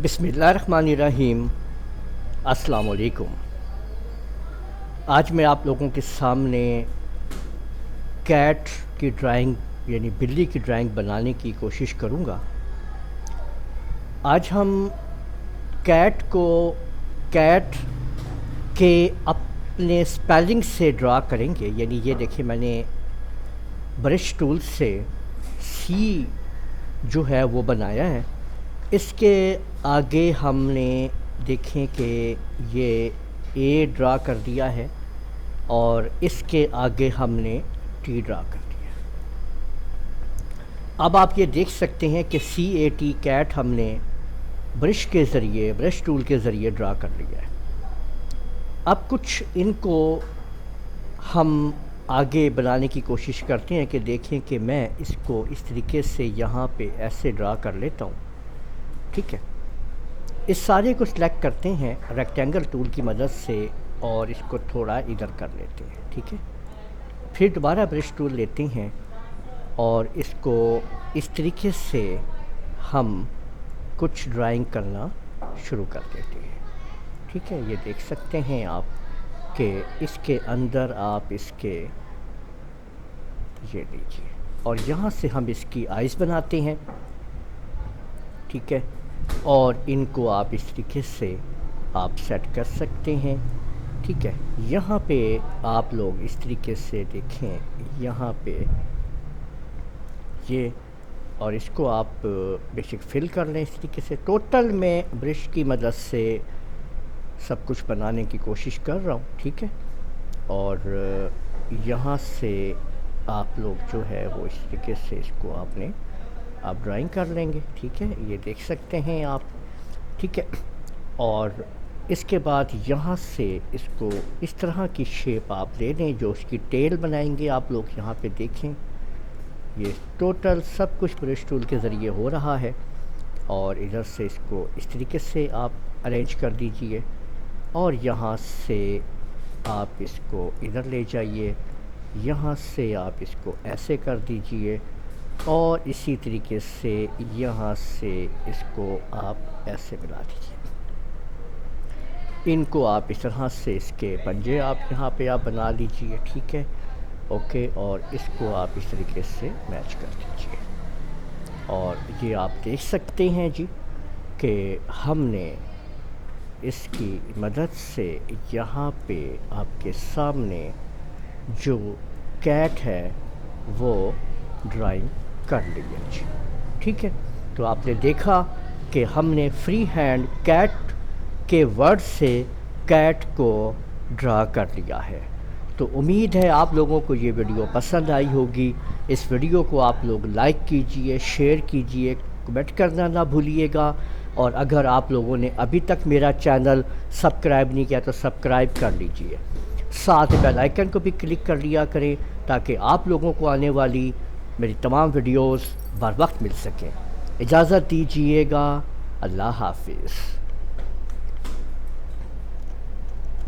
بسم اللہ الرحمن الرحیم۔ السلام علیکم۔ آج میں آپ لوگوں کے سامنے کیٹ کی ڈرائنگ یعنی بلی کی ڈرائنگ بنانے کی کوشش کروں گا۔ آج ہم کیٹ کے اپنے سپیلنگ سے ڈرا کریں گے، یعنی یہ دیکھیں میں نے برش ٹول سے سی جو ہے وہ بنایا ہے۔ اس کے آگے ہم نے دیکھیں کہ یہ اے ڈرا کر دیا ہے اور اس کے آگے ہم نے ٹی ڈرا کر دیا ہے۔ اب آپ یہ دیکھ سکتے ہیں کہ سی اے ٹی کیٹ ہم نے برش ٹول کے ذریعے ڈرا کر لیا ہے۔ اب کچھ ان کو ہم آگے بنانے کی کوشش کرتے ہیں کہ دیکھیں کہ میں اس کو اس طریقے سے یہاں پہ ایسے ڈرا کر لیتا ہوں، ٹھیک ہے۔ اس سارے کو سلیکٹ کرتے ہیں ریکٹینگل ٹول کی مدد سے اور اس کو تھوڑا ادھر کر لیتے ہیں، ٹھیک ہے۔ پھر دوبارہ برش ٹول لیتے ہیں اور اس کو اس طریقے سے ہم کچھ ڈرائنگ کرنا شروع کر دیتے ہیں، ٹھیک ہے۔ یہ دیکھ سکتے ہیں آپ کہ اس کے اندر آپ اس کے یہ دیکھیے اور یہاں سے ہم اس کی آئیز بناتے ہیں، ٹھیک ہے۔ اور ان کو آپ اس طریقے سے آپ سیٹ کر سکتے ہیں، ٹھیک ہے۔ یہاں پہ آپ لوگ اس طریقے سے دیکھیں، یہاں پہ یہ اور اس کو آپ بیشک فل کر لیں اس طریقے سے۔ ٹوٹل میں برش کی مدد سے سب کچھ بنانے کی کوشش کر رہا ہوں، ٹھیک ہے۔ اور یہاں سے آپ لوگ جو ہے وہ اس طریقے سے اس کو آپ ڈرائنگ کر لیں گے، ٹھیک ہے۔ یہ دیکھ سکتے ہیں آپ، ٹھیک ہے۔ اور اس کے بعد یہاں سے اس کو اس طرح کی شیپ آپ دے دیں جو اس کی ٹیل بنائیں گے۔ آپ لوگ یہاں پہ دیکھیں، یہ ٹوٹل سب کچھ برش ٹول کے ذریعے ہو رہا ہے۔ اور ادھر سے اس کو اس طریقے سے آپ ارینج کر دیجئے اور یہاں سے آپ اس کو ادھر لے جائیے، یہاں سے آپ اس کو ایسے کر دیجئے اور اسی طریقے سے یہاں سے اس کو آپ ایسے ملا دیجئے۔ ان کو آپ اس طرح سے اس کے پنجے آپ یہاں پہ آپ بنا لیجئے، ٹھیک ہے، اوکے۔ اور اس کو آپ اس طریقے سے میچ کر دیجئے اور یہ آپ دیکھ سکتے ہیں جی کہ ہم نے اس کی مدد سے یہاں پہ آپ کے سامنے جو کیٹ ہے وہ ڈرائنگ کر لی ہے جی، ٹھیک ہے۔ تو آپ نے دیکھا کہ ہم نے فری ہینڈ کیٹ کے ورڈ سے کیٹ کو ڈرا کر لیا ہے۔ تو امید ہے آپ لوگوں کو یہ ویڈیو پسند آئی ہوگی۔ اس ویڈیو کو آپ لوگ لائک کیجئے، شیئر کیجئے، کمنٹ کرنا نہ بھولیے گا۔ اور اگر آپ لوگوں نے ابھی تک میرا چینل سبسکرائب نہیں کیا تو سبسکرائب کر لیجئے، ساتھ بیل آئیکن کو بھی کلک کر لیا کریں تاکہ آپ لوگوں کو آنے والی میری تمام ویڈیوز بر وقت مل سکیں۔ اجازت دیجیے گا، اللہ حافظ۔